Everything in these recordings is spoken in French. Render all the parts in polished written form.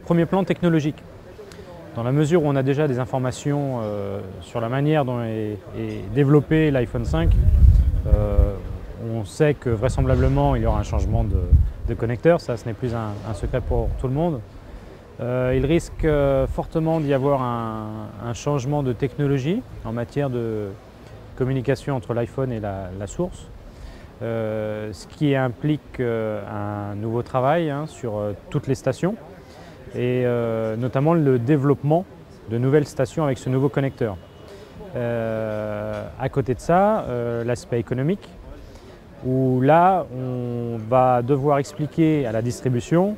Premier plan technologique. Dans la mesure où on a déjà des informations sur la manière dont est développé l'iPhone 5, on sait que vraisemblablement il y aura un changement de connecteur, ça ce n'est plus un secret pour tout le monde. Il risque fortement d'y avoir un changement de technologie en matière de communication entre l'iPhone et la source, ce qui implique un nouveau travail sur toutes les stations et notamment le développement de nouvelles stations avec ce nouveau connecteur. À côté de ça, l'aspect économique, où là on va devoir expliquer à la distribution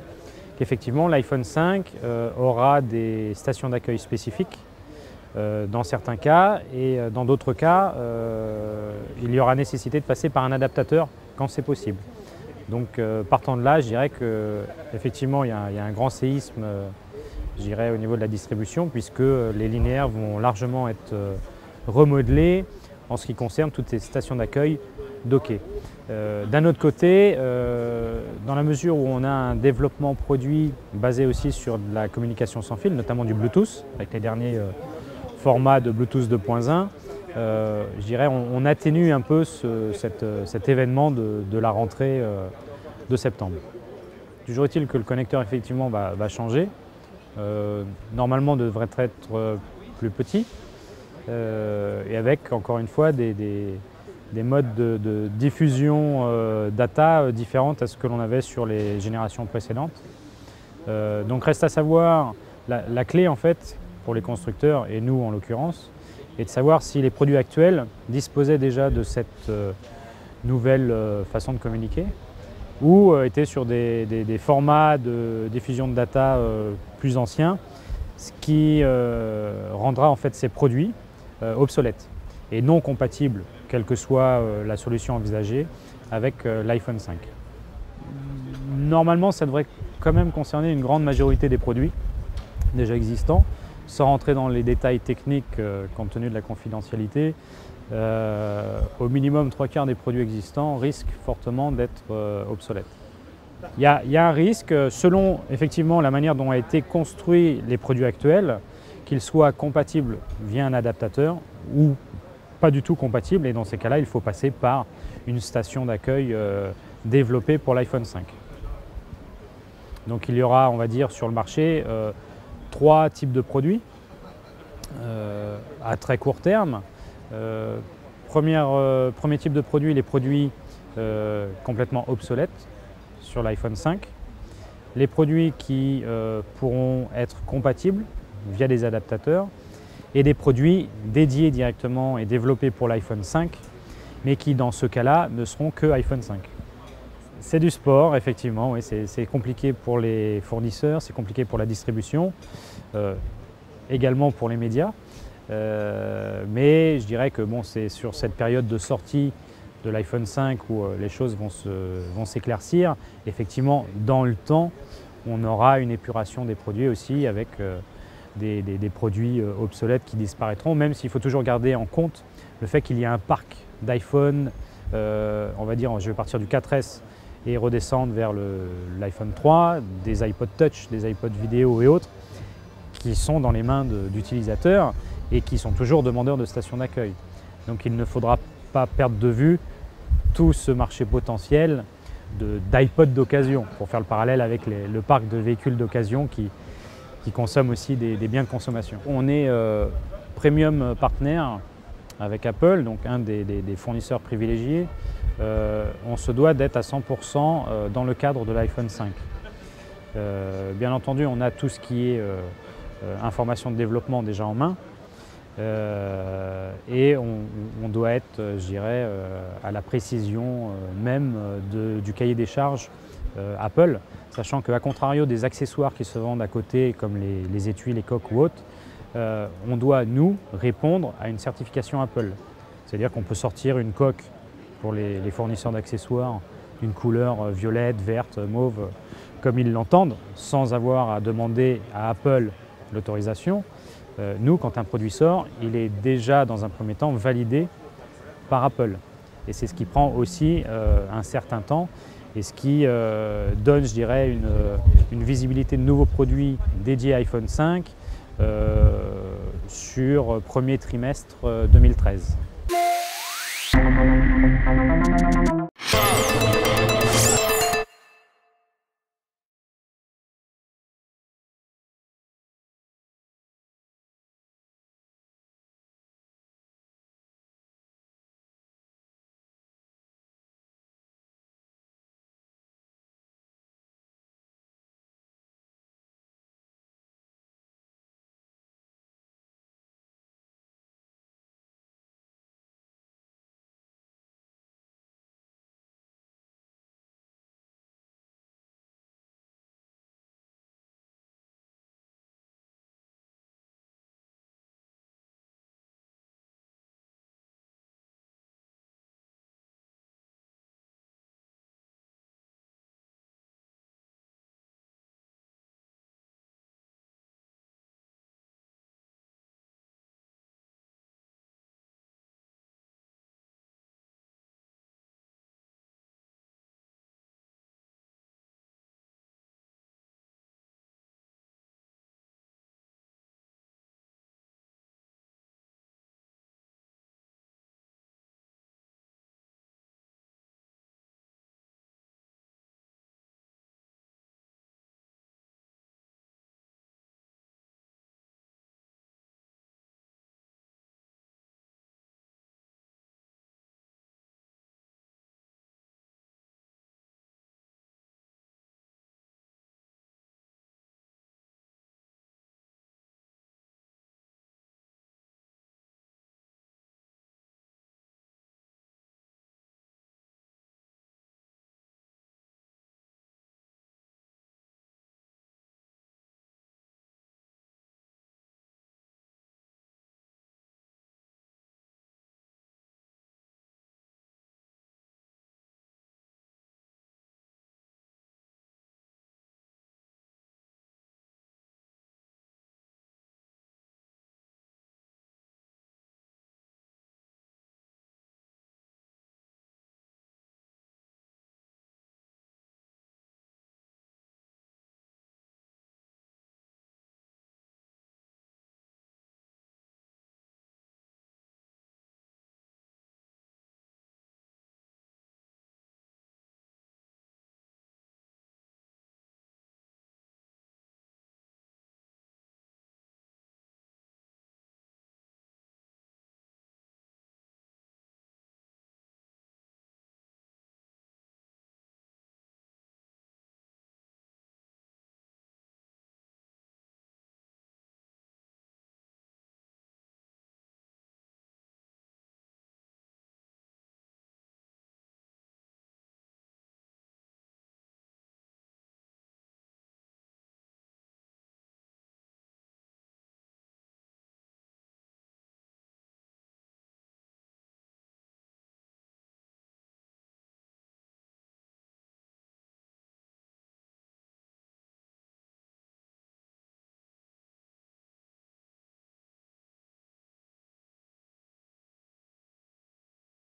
qu'effectivement l'iPhone 5 aura des stations d'accueil spécifiques dans certains cas, et dans d'autres cas il y aura nécessité de passer par un adaptateur quand c'est possible. Donc partant de là, je dirais qu'effectivement il y a un grand séisme au niveau de la distribution, puisque les linéaires vont largement être remodelés en ce qui concerne toutes ces stations d'accueil dockées. D'un autre côté, dans la mesure où on a un développement produit basé aussi sur de la communication sans fil, notamment du Bluetooth, avec les derniers formats de Bluetooth 2.1, je dirais on atténue un peu cet événement de la rentrée de septembre. Toujours est-il que le connecteur effectivement va changer. Normalement devrait être plus petit et avec encore une fois des modes de diffusion data différentes à ce que l'on avait sur les générations précédentes. Donc reste à savoir, la clé en fait pour les constructeurs et nous en l'occurrence, est de savoir si les produits actuels disposaient déjà de cette nouvelle façon de communiquer ou étaient sur des formats de diffusion de data plus anciens, ce qui rendra en fait ces produits obsolètes et non compatibles, quelle que soit la solution envisagée, avec l'iPhone 5. Normalement, ça devrait quand même concerner une grande majorité des produits déjà existants, sans rentrer dans les détails techniques compte tenu de la confidentialité. Au minimum, 3/4 des produits existants risquent fortement d'être obsolètes. Il y a un risque, selon effectivement la manière dont ont été construits les produits actuels, qu'ils soient compatibles via un adaptateur ou pas du tout compatible, et dans ces cas-là, il faut passer par une station d'accueil développée pour l'iPhone 5. Donc il y aura, on va dire, sur le marché 3 types de produits à très court terme. Premier type de produit, les produits complètement obsolètes sur l'iPhone 5. Les produits qui pourront être compatibles via des adaptateurs, et des produits dédiés directement et développés pour l'iPhone 5, mais qui dans ce cas-là ne seront que iPhone 5. C'est du sport, effectivement, oui, c'est compliqué pour les fournisseurs, c'est compliqué pour la distribution, également pour les médias, mais je dirais que bon, c'est sur cette période de sortie de l'iPhone 5 où les choses vont s'éclaircir. Effectivement, dans le temps, on aura une épuration des produits aussi avec des produits obsolètes qui disparaîtront, même s'il faut toujours garder en compte le fait qu'il y a un parc d'iPhone, on va dire, je vais partir du 4S et redescendre vers l'iPhone 3, des iPod Touch, des iPod vidéo et autres, qui sont dans les mains d'utilisateurs et qui sont toujours demandeurs de stations d'accueil. Donc il ne faudra pas perdre de vue tout ce marché potentiel d'iPod d'occasion, pour faire le parallèle avec le parc de véhicules d'occasion qui consomment aussi des biens de consommation. On est premium partenaire avec Apple, donc un des fournisseurs privilégiés. On se doit d'être à 100% dans le cadre de l'iPhone 5. Bien entendu, on a tout ce qui est information de développement déjà en main, et on doit être, je dirais, à la précision même du cahier des charges Apple, sachant qu'à contrario des accessoires qui se vendent à côté, comme les étuis, les coques ou autres, on doit, nous, répondre à une certification Apple. C'est-à-dire qu'on peut sortir une coque pour les fournisseurs d'accessoires d'une couleur violette, verte, mauve, comme ils l'entendent, sans avoir à demander à Apple l'autorisation. Nous, quand un produit sort, il est déjà dans un premier temps validé par Apple. Et c'est ce qui prend aussi un certain temps. et ce qui donne, je dirais, une visibilité de nouveaux produits dédiés à iPhone 5 sur premier trimestre 2013.